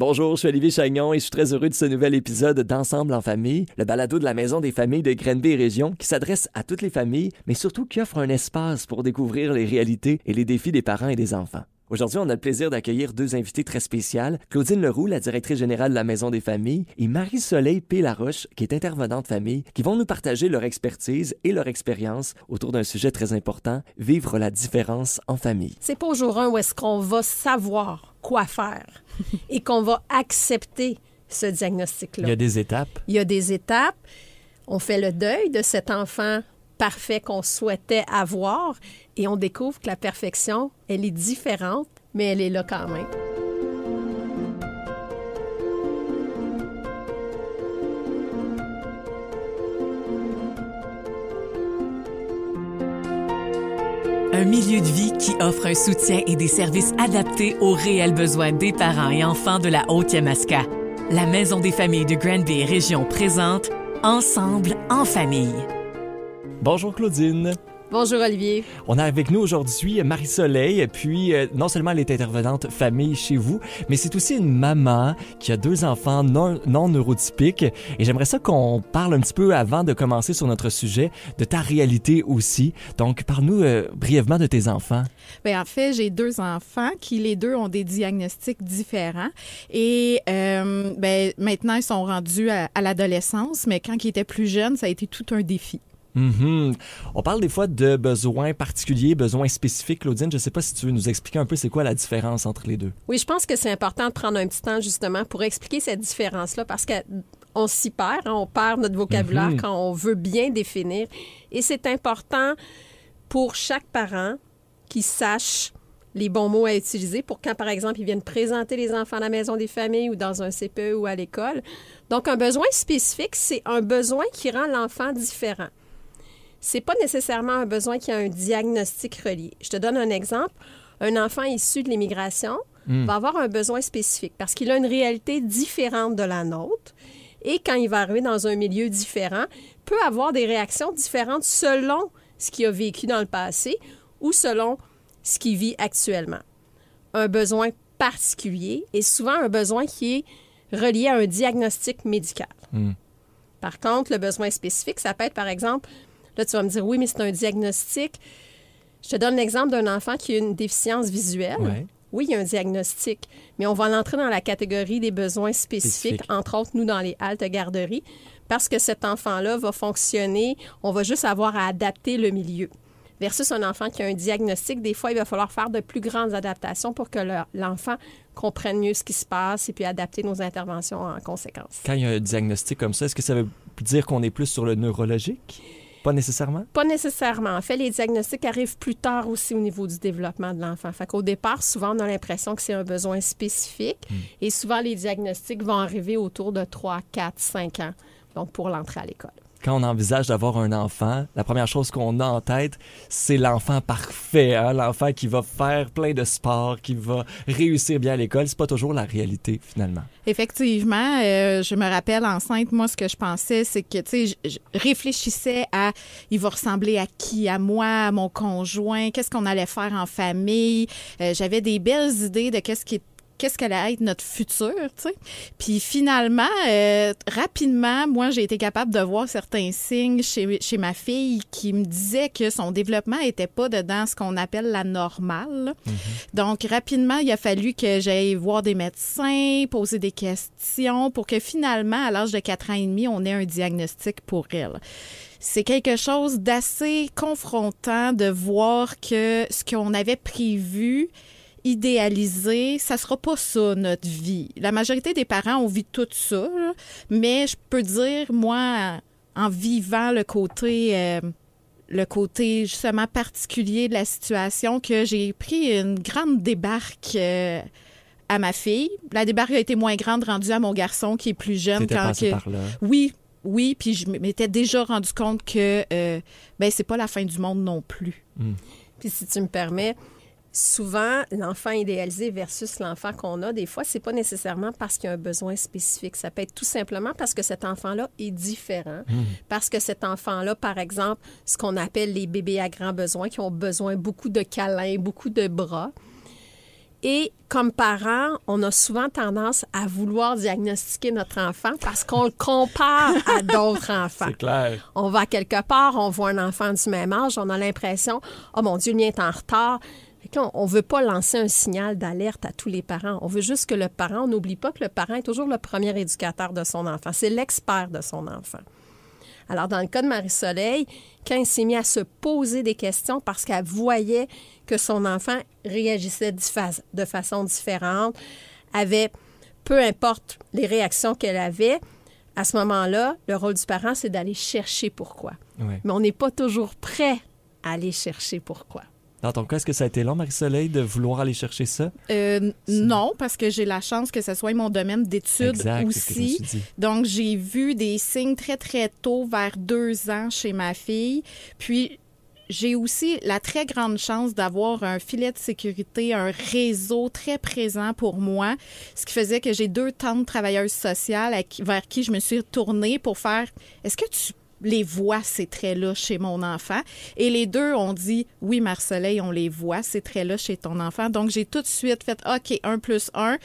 Bonjour, je suis Olivier Chagnon et je suis très heureux de ce nouvel épisode d'Ensemble en famille, le balado de la Maison des familles de Granby Région qui s'adresse à toutes les familles, mais surtout qui offre un espace pour découvrir les réalités et les défis des parents et des enfants. Aujourd'hui, on a le plaisir d'accueillir deux invités très spéciales, Claudine Leroux, la directrice générale de la Maison des familles, et Marie-Soleil P. Laroche, qui est intervenante famille, qui vont nous partager leur expertise et leur expérience autour d'un sujet très important, vivre la différence en famille. C'est pas au jour 1 où est-ce qu'on va savoir quoi faire et qu'on va accepter ce diagnostic-là. Il y a des étapes. Il y a des étapes. On fait le deuil de cet enfant parfait qu'on souhaitait avoir et on découvre que la perfection, elle est différente, mais elle est là quand même. Un milieu de vie qui offre un soutien et des services adaptés aux réels besoins des parents et enfants de la Haute-Yamaska. La Maison des familles de Granby Région présente Ensemble en famille. Bonjour Claudine. Bonjour Olivier. On a avec nous aujourd'hui Marie-Soleil, puis non seulement elle est intervenante famille chez vous, mais c'est aussi une maman qui a deux enfants non neurotypiques. Et j'aimerais ça qu'on parle un petit peu avant de commencer sur notre sujet, de ta réalité aussi. Donc, parle-nous brièvement de tes enfants. Bien, en fait, j'ai deux enfants qui, les deux, ont des diagnostics différents. Et maintenant, ils sont rendus à l'adolescence, mais quand ils étaient plus jeunes, ça a été tout un défi. Mm-hmm. On parle des fois de besoins particuliers, besoins spécifiques. Claudine, je ne sais pas si tu veux nous expliquer un peu c'est quoi la différence entre les deux. Oui, je pense que c'est important de prendre un petit temps justement pour expliquer cette différence-là parce qu'on s'y perd, on perd notre vocabulaire quand on veut bien définir. Et c'est important pour chaque parent qui sache les bons mots à utiliser pour quand, par exemple, ils viennent présenter les enfants à la maison des familles ou dans un CPE ou à l'école. Donc, un besoin spécifique, c'est un besoin qui rend l'enfant différent. C'est pas nécessairement un besoin qui a un diagnostic relié. Je te donne un exemple. Un enfant issu de l'immigration va avoir un besoin spécifique parce qu'il a une réalité différente de la nôtre et quand il va arriver dans un milieu différent, peut avoir des réactions différentes selon ce qu'il a vécu dans le passé ou selon ce qu'il vit actuellement. Un besoin particulier est souvent un besoin qui est relié à un diagnostic médical. Par contre, le besoin spécifique, ça peut être, par exemple, là, tu vas me dire, oui, mais c'est un diagnostic. Je te donne l'exemple d'un enfant qui a une déficience visuelle. Ouais. Oui, il y a un diagnostic, mais on va l'entrer dans la catégorie des besoins spécifiques, entre autres, nous, dans les haltes garderies, parce que cet enfant-là va fonctionner, on va juste avoir à adapter le milieu. Versus un enfant qui a un diagnostic, des fois, il va falloir faire de plus grandes adaptations pour que l'enfant comprenne mieux ce qui se passe et puis adapter nos interventions en conséquence. Quand il y a un diagnostic comme ça, est-ce que ça veut dire qu'on est plus sur le neurologique? Pas nécessairement? Pas nécessairement. En fait, les diagnostics arrivent plus tard aussi au niveau du développement de l'enfant. Fait qu'au départ, souvent, on a l'impression que c'est un besoin spécifique. Et souvent, les diagnostics vont arriver autour de 3, 4, 5 ans, donc pour l'entrée à l'école. Quand on envisage d'avoir un enfant, la première chose qu'on a en tête, c'est l'enfant parfait, hein? L'enfant qui va faire plein de sports, qui va réussir bien à l'école. C'est pas toujours la réalité, finalement. Effectivement, je me rappelle enceinte, moi, ce que je pensais, c'est que, tu sais, je réfléchissais à, il va ressembler à qui? À moi, à mon conjoint? Qu'est-ce qu'on allait faire en famille? J'avais des belles idées de qu'est-ce qu'allait être notre futur, tu sais. Puis finalement, rapidement, moi, j'ai été capable de voir certains signes chez ma fille qui me disaient que son développement n'était pas dedans ce qu'on appelle la normale. Donc, rapidement, il a fallu que j'aille voir des médecins, poser des questions pour que finalement, à l'âge de 4 ans et demi, on ait un diagnostic pour elle. C'est quelque chose d'assez confrontant de voir que ce qu'on avait prévu, idéalisé, ça sera pas ça, notre vie. La majorité des parents ont vécu tout ça, là, mais je peux dire, moi, en vivant le côté justement particulier de la situation, que j'ai pris une grande débarque à ma fille. La débarque a été moins grande rendue à mon garçon qui est plus jeune. T'étais passé par là. Oui, puis je m'étais déjà rendu compte que c'est pas la fin du monde non plus. Puis si tu me permets, souvent, l'enfant idéalisé versus l'enfant qu'on a, des fois, c'est pas nécessairement parce qu'il y a un besoin spécifique. Ça peut être tout simplement parce que cet enfant-là est différent. Parce que cet enfant-là, par exemple, ce qu'on appelle les bébés à grands besoins, qui ont besoin beaucoup de câlins, beaucoup de bras. Et comme parents, on a souvent tendance à vouloir diagnostiquer notre enfant parce qu'on le compare à d'autres enfants. C'est clair. On va quelque part, on voit un enfant du même âge, on a l'impression « Oh mon Dieu, le mien est en retard ». On ne veut pas lancer un signal d'alerte à tous les parents. On veut juste que le parent, on n'oublie pas que le parent est toujours le premier éducateur de son enfant. C'est l'expert de son enfant. Alors, dans le cas de Marie-Soleil, quand elle s'est mise à se poser des questions parce qu'elle voyait que son enfant réagissait de façon différente, avait, peu importe les réactions qu'elle avait, à ce moment-là, le rôle du parent, c'est d'aller chercher pourquoi. Oui. Mais on n'est pas toujours prêt à aller chercher pourquoi. Dans ton cas, est-ce que ça a été long, Marie-Soleil, de vouloir aller chercher ça? Non, parce que j'ai la chance que ce soit mon domaine d'études exact, aussi. c'est ce que je me suis dit. Donc, j'ai vu des signes très, très tôt, vers 2 ans, chez ma fille. Puis, j'ai aussi la très grande chance d'avoir un filet de sécurité, un réseau très présent pour moi, ce qui faisait que j'ai 2 tantes travailleuses sociales vers qui je me suis tournée pour faire « Est-ce que tu les vois, ces traits-là, chez mon enfant? » Et les 2 ont dit « Oui, Marie-Soleil, on les voit, ces traits-là, chez ton enfant. » Donc, j'ai tout de suite fait « OK, 1 + 1. »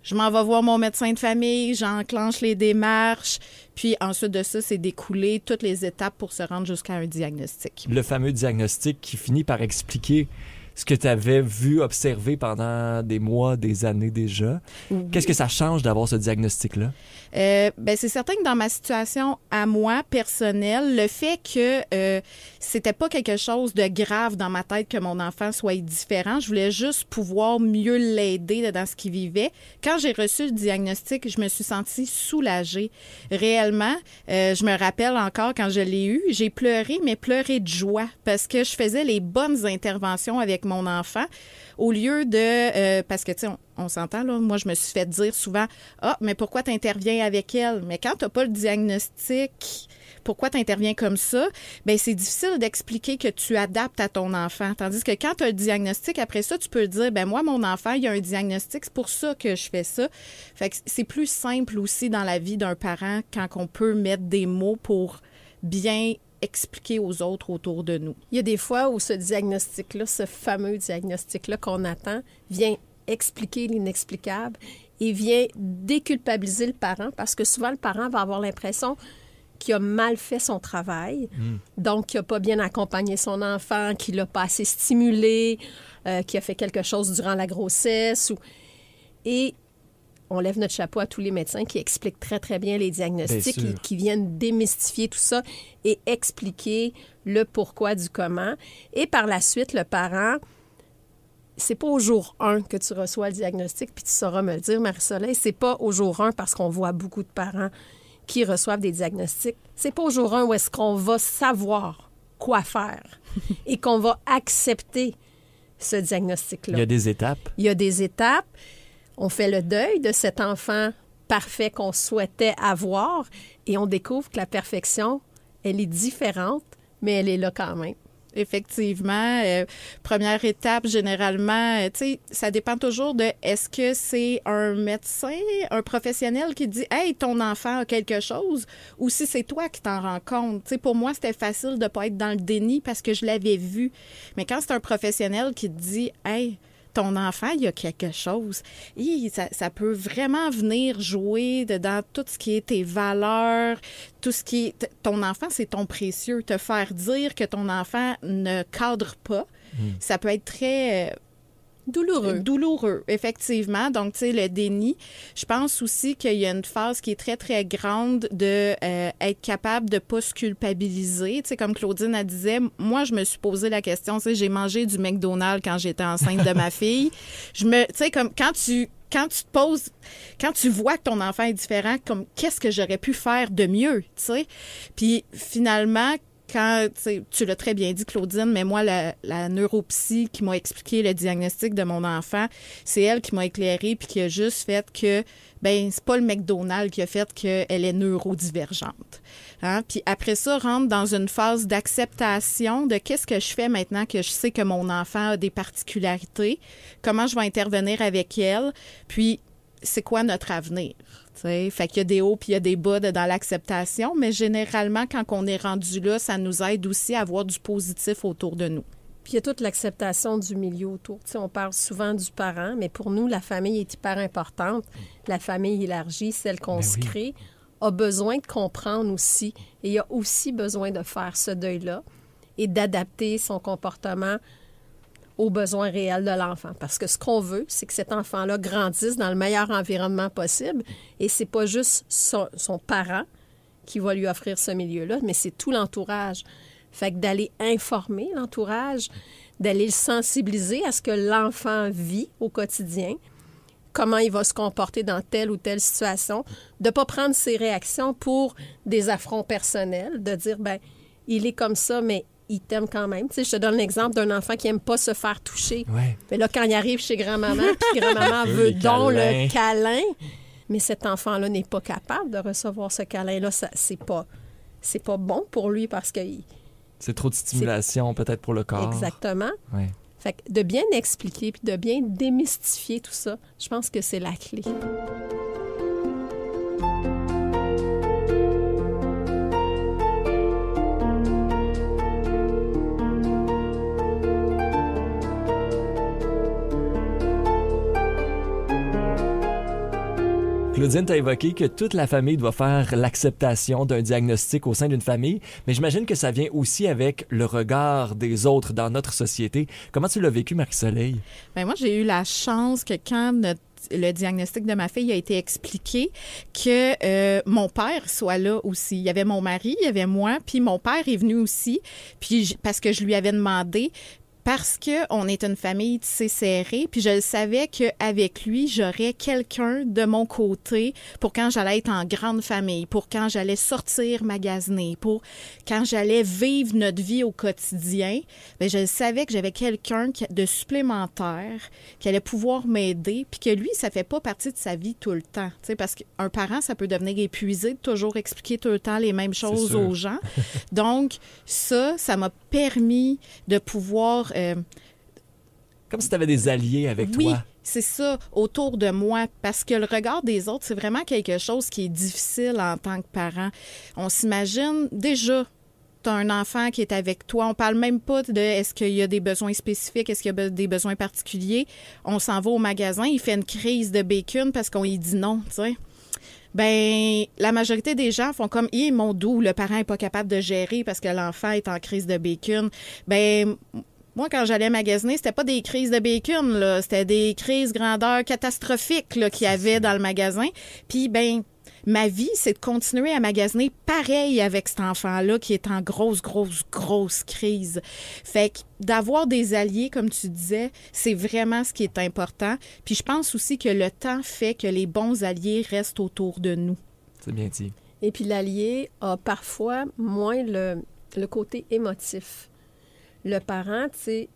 Je m'en vais voir mon médecin de famille, j'enclenche les démarches, puis ensuite de ça, c'est d'écouler toutes les étapes pour se rendre jusqu'à un diagnostic. Le fameux diagnostic qui finit par expliquer ce que tu avais vu, observé pendant des mois, des années déjà. Oui. Qu'est-ce que ça change d'avoir ce diagnostic-là? C'est certain que dans ma situation à moi, personnelle, le fait que c'était pas quelque chose de grave dans ma tête que mon enfant soit différent, je voulais juste pouvoir mieux l'aider dans ce qu'il vivait. Quand j'ai reçu le diagnostic, je me suis sentie soulagée. Réellement, je me rappelle encore quand je l'ai eu, j'ai pleuré, mais pleuré de joie parce que je faisais les bonnes interventions avec mon enfant au lieu de... parce que, tu sais, on s'entend, là, moi, je me suis fait dire souvent « Ah, mais pourquoi tu interviens avec elle? » Mais quand tu n'as pas le diagnostic, pourquoi tu interviens comme ça? Bien, c'est difficile d'expliquer que tu adaptes à ton enfant. Tandis que quand tu as le diagnostic, après ça, tu peux dire « Bien, moi, mon enfant, il y a un diagnostic, c'est pour ça que je fais ça. » Fait que c'est plus simple aussi dans la vie d'un parent quand on peut mettre des mots pour bien expliquer aux autres autour de nous. Il y a des fois où ce diagnostic-là, ce fameux diagnostic-là qu'on attend, vient expliquer l'inexplicable et vient déculpabiliser le parent parce que souvent, le parent va avoir l'impression qu'il a mal fait son travail, donc qu'il n'a pas bien accompagné son enfant, qu'il l'a pas assez stimulé, qu'il a fait quelque chose durant la grossesse. Et on lève notre chapeau à tous les médecins qui expliquent très, très bien les diagnostics et qui viennent démystifier tout ça et expliquer le pourquoi du comment. Et par la suite, le parent, c'est pas au jour 1 que tu reçois le diagnostic, puis tu sauras me le dire, Marie-Soleil, c'est pas au jour 1 parce qu'on voit beaucoup de parents qui reçoivent des diagnostics. C'est pas au jour 1 où est-ce qu'on va savoir quoi faire et qu'on va accepter ce diagnostic-là. Il y a des étapes. Il y a des étapes. On fait le deuil de cet enfant parfait qu'on souhaitait avoir et on découvre que la perfection, elle est différente, mais elle est là quand même. Effectivement. Première étape, généralement, tu sais, ça dépend toujours de est-ce que c'est un médecin, un professionnel qui dit « Hey, ton enfant a quelque chose » ou si c'est toi qui t'en rends compte. Tu sais, pour moi, c'était facile de ne pas être dans le déni parce que je l'avais vu. Mais quand c'est un professionnel qui te dit « Hey, ton enfant, il y a quelque chose. » Ça peut vraiment venir jouer dans tout ce qui est tes valeurs, tout ce qui est... Ton enfant, c'est ton précieux. Te faire dire que ton enfant ne cadre pas, ça peut être très... Douloureux, effectivement. Donc, tu sais, le déni. Je pense aussi qu'il y a une phase qui est très, très grande de être capable de ne pas se culpabiliser. Tu sais, comme Claudine, elle disait, moi, je me suis posé la question, tu sais, j'ai mangé du McDonald's quand j'étais enceinte de ma fille. Tu sais, comme quand tu te poses, quand tu vois que ton enfant est différent, comme qu'est-ce que j'aurais pu faire de mieux, tu sais? Puis finalement, quand, tu l'as très bien dit, Claudine, mais moi, la neuropsy qui m'a expliqué le diagnostic de mon enfant, c'est elle qui m'a éclairée puis qui a juste fait que, ben c'est pas le McDonald's qui a fait qu'elle est neurodivergente. Hein? Puis après ça, rentre dans une phase d'acceptation de qu'est-ce que je fais maintenant que je sais que mon enfant a des particularités, comment je vais intervenir avec elle, puis c'est quoi notre avenir. T'sais, fait qu'il y a des hauts puis il y a des bas dans l'acceptation, mais généralement, quand on est rendu là, ça nous aide aussi à avoir du positif autour de nous. Puis il y a toute l'acceptation du milieu autour. Tu sais, on parle souvent du parent, mais pour nous, la famille est hyper importante. La famille élargie, celle qu'on se crée, a besoin de comprendre aussi. Et il a aussi besoin de faire ce deuil-là et d'adapter son comportement aux besoins réels de l'enfant. Parce que ce qu'on veut, c'est que cet enfant-là grandisse dans le meilleur environnement possible. Et c'est pas juste son parent qui va lui offrir ce milieu-là, mais c'est tout l'entourage. Fait que d'aller informer l'entourage, d'aller le sensibiliser à ce que l'enfant vit au quotidien, comment il va se comporter dans telle ou telle situation, de ne pas prendre ses réactions pour des affronts personnels, de dire, ben il est comme ça, mais il t'aime quand même. Tu sais, je te donne l'exemple d'un enfant qui n'aime pas se faire toucher. Ouais. Mais là, quand il arrive chez grand-maman, puis grand-maman veut donc le câlin, mais cet enfant-là n'est pas capable de recevoir ce câlin-là. C'est pas bon pour lui parce que... C'est trop de stimulation peut-être pour le corps. Exactement. Ouais. Fait que de bien expliquer puis de bien démystifier tout ça, je pense que c'est la clé. Claudine, tu as évoqué que toute la famille doit faire l'acceptation d'un diagnostic au sein d'une famille, mais j'imagine que ça vient aussi avec le regard des autres dans notre société. Comment tu l'as vécu, Marie-Soleil? Bien, moi, j'ai eu la chance que quand le diagnostic de ma fille a été expliqué, que mon père soit là aussi. Il y avait mon mari, il y avait moi, puis mon père est venu aussi, puis parce que je lui avais demandé... Parce qu'on est une famille tissée serrée, puis je savais qu'avec lui, j'aurais quelqu'un de mon côté pour quand j'allais être en grande famille, pour quand j'allais sortir magasiner, pour quand j'allais vivre notre vie au quotidien. Bien, je savais que j'avais quelqu'un de supplémentaire qui allait pouvoir m'aider, puis que lui, ça fait pas partie de sa vie tout le temps. Tu sais, parce qu'un parent, ça peut devenir épuisé de toujours expliquer tout le temps les mêmes choses aux gens. Donc, ça m'a permis de pouvoir... Comme si tu avais des alliés avec toi. Oui, c'est ça, autour de moi. Parce que le regard des autres, c'est vraiment quelque chose qui est difficile en tant que parent. On s'imagine déjà, tu as un enfant qui est avec toi. On parle même pas de est-ce qu'il y a des besoins spécifiques, est-ce qu'il y a des besoins particuliers. On s'en va au magasin, il fait une crise de bacon parce qu'on lui dit non, tu sais. Ben, la majorité des gens font comme, mon doux, le parent n'est pas capable de gérer parce que l'enfant est en crise de bacon. Ben, moi, quand j'allais magasiner, c'était pas des crises de bacon, là. C'était des crises grandeur catastrophiques, là, qu'il y avait dans le magasin. Puis, ben, ma vie, c'est de continuer à magasiner pareil avec cet enfant-là qui est en grosse crise. Fait que d'avoir des alliés, comme tu disais, c'est vraiment ce qui est important. Puis je pense aussi que le temps fait que les bons alliés restent autour de nous. C'est bien dit. Et puis l'allié a parfois moins le côté émotif. Le parent, tu sais,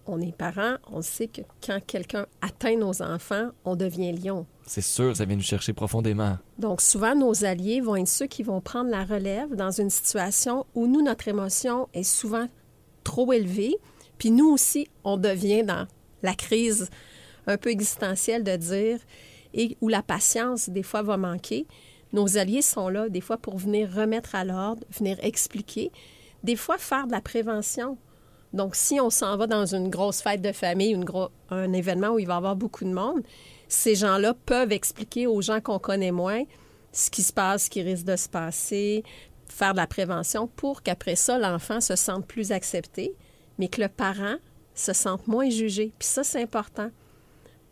on est parent, on sait que quand quelqu'un atteint nos enfants, on devient lion. C'est sûr, ça vient nous chercher profondément. Donc, souvent, nos alliés vont être ceux qui vont prendre la relève dans une situation où nous, notre émotion est souvent trop élevée. Puis nous aussi, on devient dans la crise un peu existentielle de dire, et où la patience, des fois, va manquer. Nos alliés sont là, des fois, pour venir remettre à l'ordre, venir expliquer, des fois, faire de la prévention. Donc, si on s'en va dans une grosse fête de famille, un événement où il va y avoir beaucoup de monde, ces gens-là peuvent expliquer aux gens qu'on connaît moins ce qui se passe, ce qui risque de se passer, faire de la prévention pour qu'après ça, l'enfant se sente plus accepté, mais que le parent se sente moins jugé. Puis ça, c'est important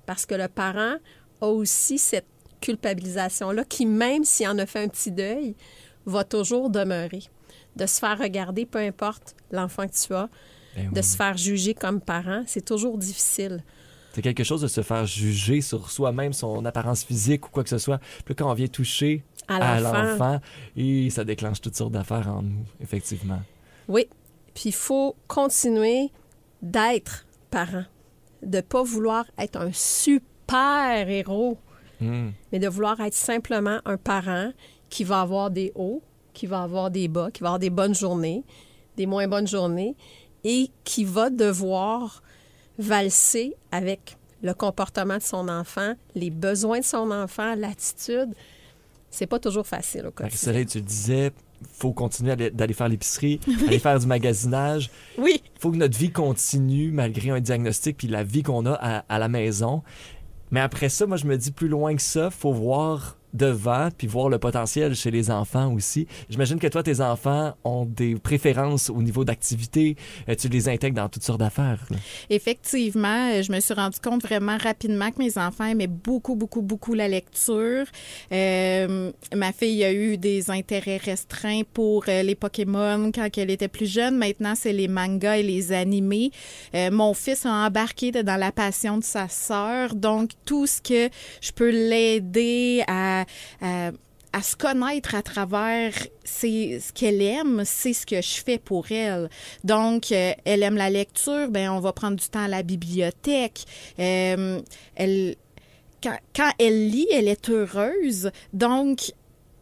parce que le parent a aussi cette culpabilisation-là qui, même s'il en a fait un petit deuil, va toujours demeurer. De se faire regarder, peu importe l'enfant que tu as, de se faire juger comme parent, c'est toujours difficile. C'est quelque chose de se faire juger sur soi-même, son apparence physique ou quoi que ce soit. Puis quand on vient toucher à l'enfant, et ça déclenche toutes sortes d'affaires en nous, effectivement. Oui. Puis il faut continuer d'être parent, de ne pas vouloir être un super héros, mais de vouloir être simplement un parent qui va avoir des hauts, qui va avoir des bas, qui va avoir des bonnes journées, des moins bonnes journées, et qui va devoir valser avec le comportement de son enfant, les besoins de son enfant, l'attitude, c'est pas toujours facile au quotidien. Marie-Soleil, tu le disais, faut continuer d'aller faire l'épicerie, aller faire du magasinage. Oui. Il faut que notre vie continue malgré un diagnostic puis la vie qu'on a à la maison. Mais après ça, moi, je me dis plus loin que ça, faut voir devant puis voir le potentiel chez les enfants aussi. J'imagine que toi, tes enfants ont des préférences au niveau d'activité. Tu les intègres dans toutes sortes d'affaires. Là. Effectivement, je me suis rendu compte vraiment rapidement que mes enfants aimaient beaucoup, beaucoup, beaucoup la lecture. Ma fille a eu des intérêts restreints pour les Pokémon quand elle était plus jeune. Maintenant, c'est les mangas et les animés. Mon fils a embarqué dans la passion de sa sœur. Donc, tout ce que je peux l'aider à se connaître à travers ce qu'elle aime, c'est ce que je fais pour elle. Donc, elle aime la lecture, ben on va prendre du temps à la bibliothèque. Quand elle lit, elle est heureuse. Donc,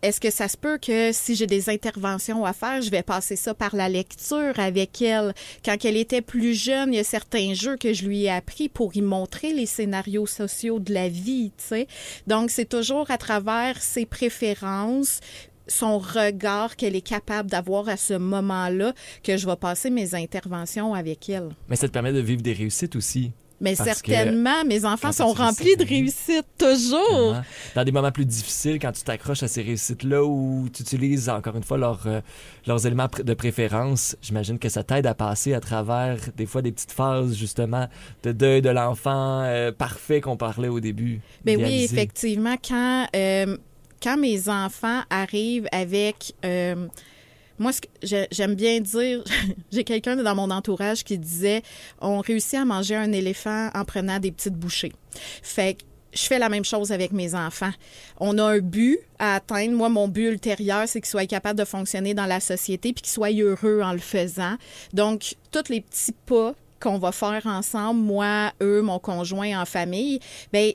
est-ce que ça se peut que si j'ai des interventions à faire, je vais passer ça par la lecture avec elle? Quand elle était plus jeune, il y a certains jeux que je lui ai appris pour y montrer les scénarios sociaux de la vie, tu sais. Donc, c'est toujours à travers ses préférences, son regard qu'elle est capable d'avoir à ce moment-là que je vais passer mes interventions avec elle. Mais ça te permet de vivre des réussites aussi. Mais certainement, mes enfants sont remplis de réussites, toujours. Dans des moments plus difficiles, quand tu t'accroches à ces réussites-là où tu utilises encore une fois leurs éléments de préférence, j'imagine que ça t'aide à passer à travers des fois des petites phases justement de deuil de l'enfant parfait qu'on parlait au début. Bien oui, effectivement, quand mes enfants arrivent avec... moi, j'aime bien dire, j'ai quelqu'un dans mon entourage qui disait « On réussit à manger un éléphant en prenant des petites bouchées ». Fait que je fais la même chose avec mes enfants. On a un but à atteindre. Moi, mon but ultérieur, c'est qu'ils soient capables de fonctionner dans la société puis qu'ils soient heureux en le faisant. Donc, tous les petits pas qu'on va faire ensemble, moi, eux, mon conjoint, en famille, bien,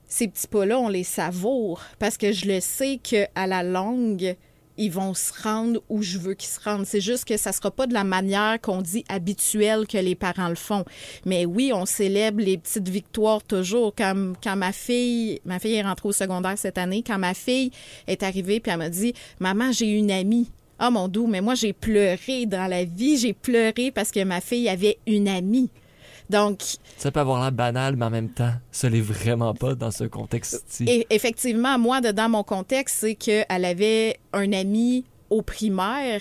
ces petits pas-là, on les savoure parce que je le sais qu'à la longue... ils vont se rendre où je veux qu'ils se rendent. C'est juste que ça ne sera pas de la manière qu'on dit habituelle que les parents le font. Mais oui, on célèbre les petites victoires toujours. Quand ma fille est rentrée au secondaire cette année, quand ma fille est arrivée puis elle m'a dit « Maman, j'ai une amie ». Ah mon doux, mais moi j'ai pleuré dans la vie. J'ai pleuré parce que ma fille avait une amie. Donc, ça peut avoir l'air banal, mais en même temps, ça l'est vraiment pas dans ce contexte-ci. Et effectivement, moi, dans mon contexte, c'est qu'elle avait un ami au primaire.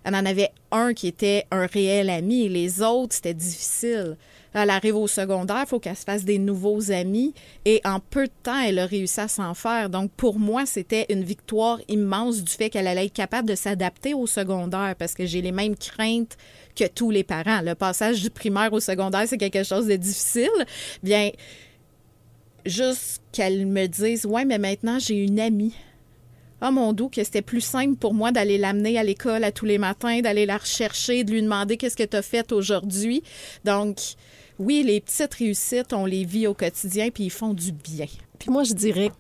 Elle en avait un qui était un réel ami. Les autres, c'était difficile. Elle arrive au secondaire, il faut qu'elle se fasse des nouveaux amis. Et en peu de temps, elle a réussi à s'en faire. Donc, pour moi, c'était une victoire immense du fait qu'elle allait être capable de s'adapter au secondaire parce que j'ai les mêmes craintes que tous les parents. Le passage du primaire au secondaire, c'est quelque chose de difficile. Bien, juste qu'elle me dise « Ouais, mais maintenant, j'ai une amie. » Ah, mon doux, que c'était plus simple pour moi d'aller l'amener à l'école à tous les matins, d'aller la rechercher, de lui demander qu'est-ce que tu as fait aujourd'hui. Donc, oui, les petites réussites, on les vit au quotidien puis ils font du bien. Puis moi, je dirais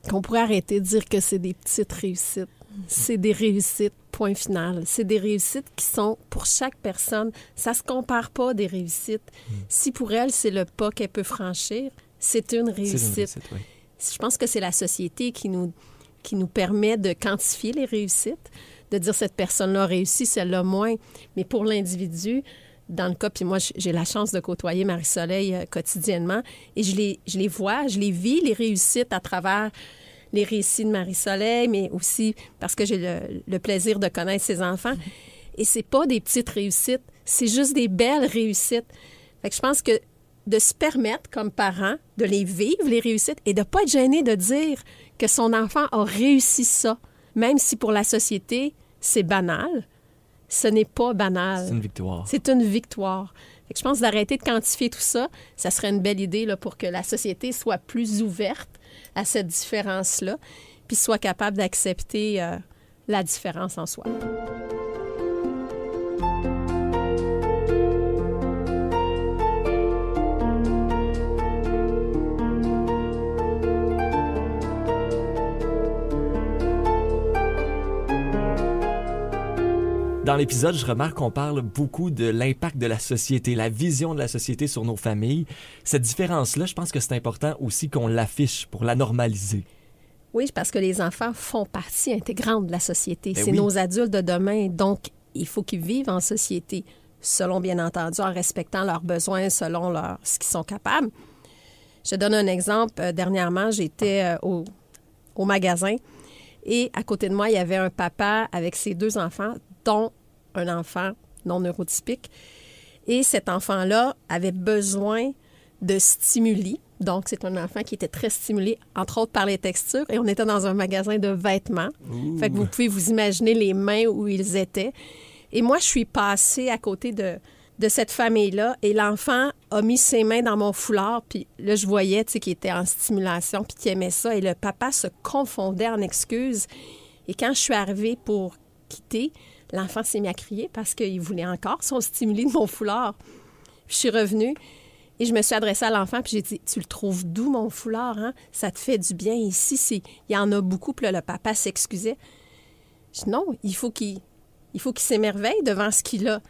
qu'on pourrait arrêter de dire que c'est des petites réussites. C'est des réussites, point final. C'est des réussites qui sont, pour chaque personne, ça se compare pas des réussites. Si pour elle, c'est le pas qu'elle peut franchir, c'est une réussite. C'est une réussite, oui. Je pense que c'est la société qui nous permet de quantifier les réussites, de dire cette personne-là réussit, celle-là moins. Mais pour l'individu, dans le cas, puis moi, j'ai la chance de côtoyer Marie-Soleil quotidiennement, et je les vois, je les vis, les réussites à travers les récits de Marie-Soleil, mais aussi parce que j'ai le plaisir de connaître ses enfants. Et c'est pas des petites réussites, c'est juste des belles réussites. Fait que je pense que de se permettre, comme parents, de les vivre, les réussites, et de ne pas être gêné de dire que son enfant a réussi ça, même si pour la société, c'est banal. Ce n'est pas banal. C'est une victoire. C'est une victoire. Fait que je pense d'arrêter de quantifier tout ça, ça serait une belle idée là, pour que la société soit plus ouverte à cette différence-là, puis soit capable d'accepter la différence en soi. Dans l'épisode, je remarque qu'on parle beaucoup de l'impact de la société, la vision de la société sur nos familles. Cette différence-là, je pense que c'est important aussi qu'on l'affiche pour la normaliser. Oui, parce que les enfants font partie intégrante de la société. Ben c'est oui. nos adultes de demain. Donc, il faut qu'ils vivent en société, selon, bien entendu, en respectant leurs besoins, selon ce qu'ils sont capables. Je te donne un exemple. Dernièrement, j'étais au magasin et à côté de moi, il y avait un papa avec ses 2 enfants, dont un enfant non neurotypique. Et cet enfant-là avait besoin de stimuli. Donc, c'est un enfant qui était très stimulé, entre autres par les textures. Et on était dans un magasin de vêtements. Ouh. Fait que vous pouvez vous imaginer les mains où ils étaient. Et moi, je suis passée à côté de cette famille-là et l'enfant a mis ses mains dans mon foulard. Puis là, je voyais, tu sais, qu'il était en stimulation puis qu'il aimait ça. Et le papa se confondait en excuses. Et quand je suis arrivée pour quitter, l'enfant s'est mis à crier parce qu'il voulait encore son stimuli de mon foulard. Puis je suis revenue et je me suis adressée à l'enfant puis j'ai dit « Tu le trouves doux, mon foulard, hein? Ça te fait du bien ici. Il y en a beaucoup. » Puis là, le papa s'excusait. Je dis « Non, il faut qu'il s'émerveille devant ce qu'il a. »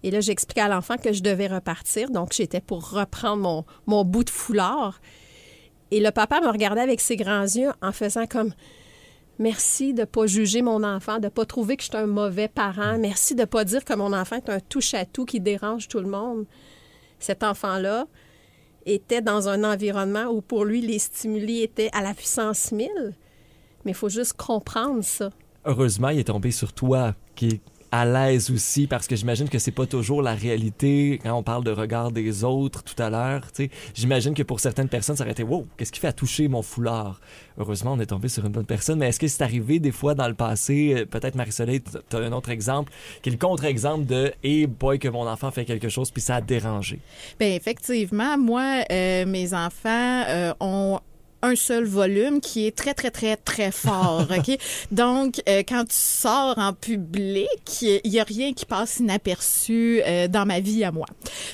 Et là, j'expliquais à l'enfant que je devais repartir. Donc, j'étais pour reprendre mon bout de foulard. Et le papa me regardait avec ses grands yeux en faisant comme « Merci de ne pas juger mon enfant, de ne pas trouver que je suis un mauvais parent. Merci de ne pas dire que mon enfant est un touche-à-tout qui dérange tout le monde. » Cet enfant-là était dans un environnement où pour lui, les stimuli étaient à la puissance 1000. Mais il faut juste comprendre ça. Heureusement, il est tombé sur toi, qui est à l'aise aussi, parce que j'imagine que c'est pas toujours la réalité quand on parle de regard des autres tout à l'heure. Tu sais, j'imagine que pour certaines personnes, ça aurait été « Wow, qu'est-ce qui fait à toucher mon foulard? » Heureusement, on est tombé sur une bonne personne. Mais est-ce que c'est arrivé des fois dans le passé, peut-être Marie-Soleil, tu as un autre exemple, qui est le contre-exemple de « Hey boy, que mon enfant fait quelque chose, puis ça a dérangé. » Bien, effectivement, moi, mes enfants ont un seul volume qui est très, très, très, très fort, OK? Donc, quand tu sors en public, il n'y a rien qui passe inaperçu dans ma vie à moi.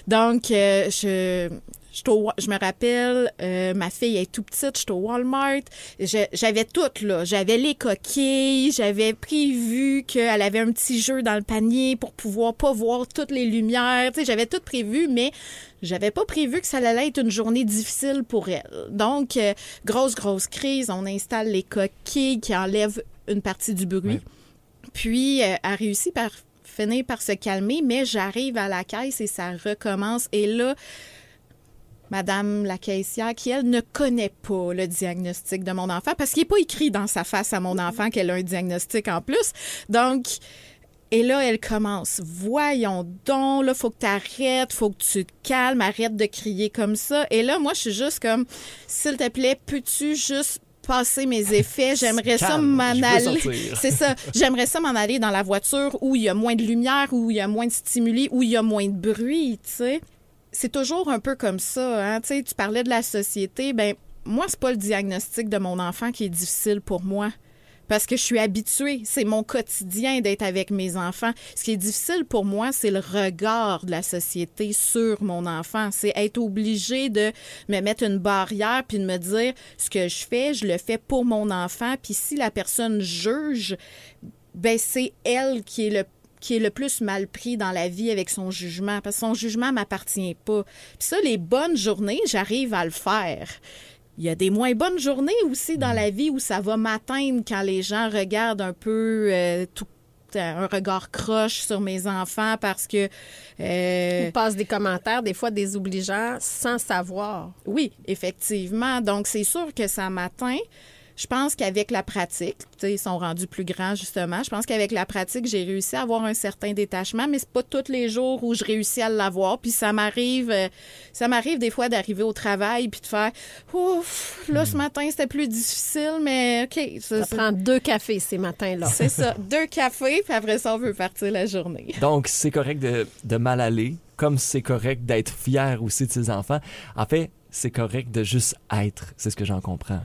Donc, je me rappelle, ma fille est tout petite, j'étais au Walmart, j'avais tout, là. J'avais les coquilles, j'avais prévu qu'elle avait un petit jeu dans le panier pour pouvoir pas voir toutes les lumières. Tu sais, j'avais tout prévu, mais j'avais pas prévu que ça allait être une journée difficile pour elle. Donc, grosse crise, on installe les coquilles qui enlèvent une partie du bruit. Ouais. Puis, elle réussit par finir par se calmer, mais j'arrive à la caisse et ça recommence. Et là, Madame la caissière, qui, elle, ne connaît pas le diagnostic de mon enfant parce qu'il n'est pas écrit dans sa face à mon enfant qu'elle a un diagnostic en plus. Donc, et là, elle commence. Voyons donc, là, faut que tu arrêtes, faut que tu te calmes, arrête de crier comme ça. Et là, moi, je suis juste comme, s'il te plaît, peux-tu juste passer mes effets? J'aimerais ça m'en aller. C'est ça. J'aimerais ça m'en aller dans la voiture où il y a moins de lumière, où il y a moins de stimuli, où il y a moins de bruit, tu sais. C'est toujours un peu comme ça, hein. Tu sais, tu parlais de la société. Ben, moi, c'est pas le diagnostic de mon enfant qui est difficile pour moi. Parce que je suis habituée. C'est mon quotidien d'être avec mes enfants. Ce qui est difficile pour moi, c'est le regard de la société sur mon enfant. C'est être obligée de me mettre une barrière puis de me dire ce que je fais, je le fais pour mon enfant. Puis si la personne juge, ben c'est elle qui est le plus mal pris dans la vie avec son jugement, parce que son jugement m'appartient pas. Puis ça, les bonnes journées, j'arrive à le faire. Il y a des moins bonnes journées aussi dans la vie où ça va m'atteindre quand les gens regardent un peu un regard croche sur mes enfants parce que... Ils passent des commentaires, des fois désobligeants, sans savoir. Oui, effectivement. Donc, c'est sûr que ça m'atteint. Je pense qu'avec la pratique, tu sais, ils sont rendus plus grands, justement. Je pense qu'avec la pratique, j'ai réussi à avoir un certain détachement, mais c'est pas tous les jours où je réussis à l'avoir. Puis ça m'arrive des fois d'arriver au travail puis de faire « Ouf, là, ce matin, c'était plus difficile, mais OK. » Ça prend 2 cafés ces matins-là. C'est ça, 2 cafés, puis après ça, on veut partir la journée. Donc, c'est correct de mal aller, comme c'est correct d'être fier aussi de ses enfants. En fait, c'est correct de juste être. C'est ce que j'en comprends.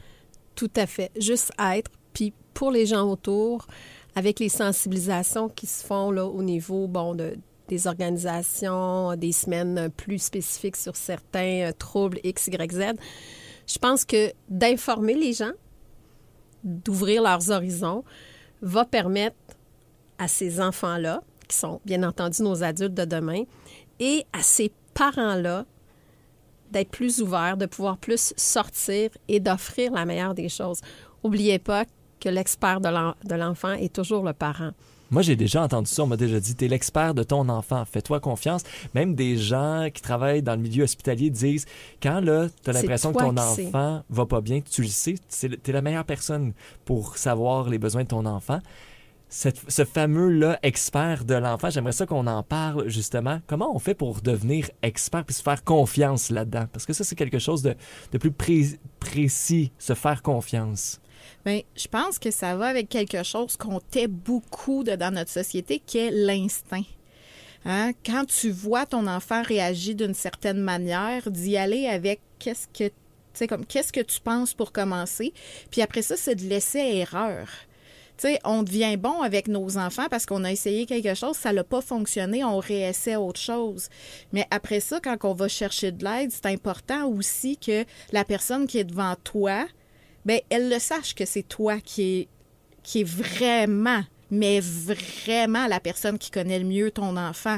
Tout à fait. Juste être. Puis pour les gens autour, avec les sensibilisations qui se font là, au niveau des organisations, des semaines plus spécifiques sur certains troubles X, Y, Z, je pense que d'informer les gens, d'ouvrir leurs horizons, va permettre à ces enfants-là, qui sont bien entendu nos adultes de demain, et à ces parents-là, d'être plus ouverts, de pouvoir plus sortir et d'offrir la meilleure des choses. Oubliez pas que l'expert de l'enfant est toujours le parent. Moi, j'ai déjà entendu ça. On m'a déjà dit, t'es l'expert de ton enfant. Fais-toi confiance. Même des gens qui travaillent dans le milieu hospitalier disent, quand là, t'as l'impression que ton enfant va pas bien, tu le sais, t'es la meilleure personne pour savoir les besoins de ton enfant. Ce fameux-là, expert de l'enfant, j'aimerais ça qu'on en parle justement. Comment on fait pour devenir expert puis se faire confiance là-dedans? Parce que ça, c'est quelque chose de plus précis, se faire confiance. Bien, je pense que ça va avec quelque chose qu'on tait beaucoup dans notre société, qui est l'instinct. Hein? Quand tu vois ton enfant réagir d'une certaine manière, d'y aller avec qu'est-ce que tu penses pour commencer. Puis après ça, c'est de laisser erreur. Tu sais, on devient bon avec nos enfants parce qu'on a essayé quelque chose, ça n'a pas fonctionné, on réessaie autre chose. Mais après ça, quand on va chercher de l'aide, c'est important aussi que la personne qui est devant toi, bien, elle le sache que c'est toi qui est vraiment, mais vraiment la personne qui connaît le mieux ton enfant.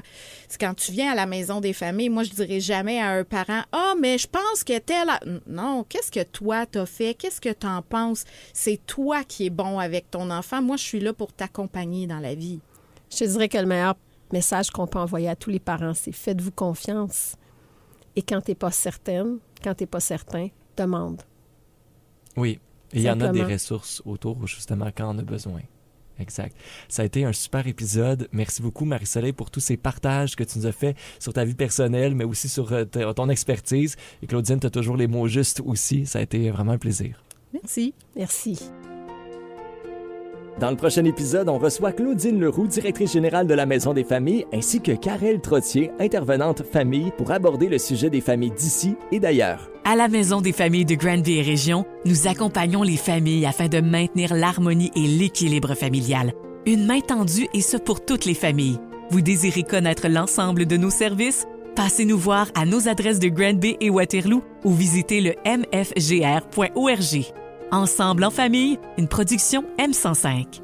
C'est quand tu viens à la maison des familles, moi, je dirais jamais à un parent « Ah, mais je pense que tel... » Non, qu'est-ce que toi t'as fait? Qu'est-ce que t'en penses? C'est toi qui es bon avec ton enfant. Moi, je suis là pour t'accompagner dans la vie. Je te dirais que le meilleur message qu'on peut envoyer à tous les parents, c'est « Faites-vous confiance. » Et quand t'es pas certaine, quand t'es pas certain, demande. Oui, et il y en a des ressources autour, justement, quand on a besoin. Exact. Ça a été un super épisode. Merci beaucoup, Marie-Soleil, pour tous ces partages que tu nous as fait sur ta vie personnelle, mais aussi sur ton expertise. Et Claudine, tu as toujours les mots justes aussi. Ça a été vraiment un plaisir. Merci. Merci. Dans le prochain épisode, on reçoit Claudine Leroux, directrice générale de la Maison des familles, ainsi que Karel Trottier, intervenante famille, pour aborder le sujet des familles d'ici et d'ailleurs. À la Maison des familles de Granby et Région, nous accompagnons les familles afin de maintenir l'harmonie et l'équilibre familial. Une main tendue et ce pour toutes les familles. Vous désirez connaître l'ensemble de nos services? Passez nous voir à nos adresses de Granby et Waterloo ou visitez le mfgr.org. Ensemble en famille, une production M105.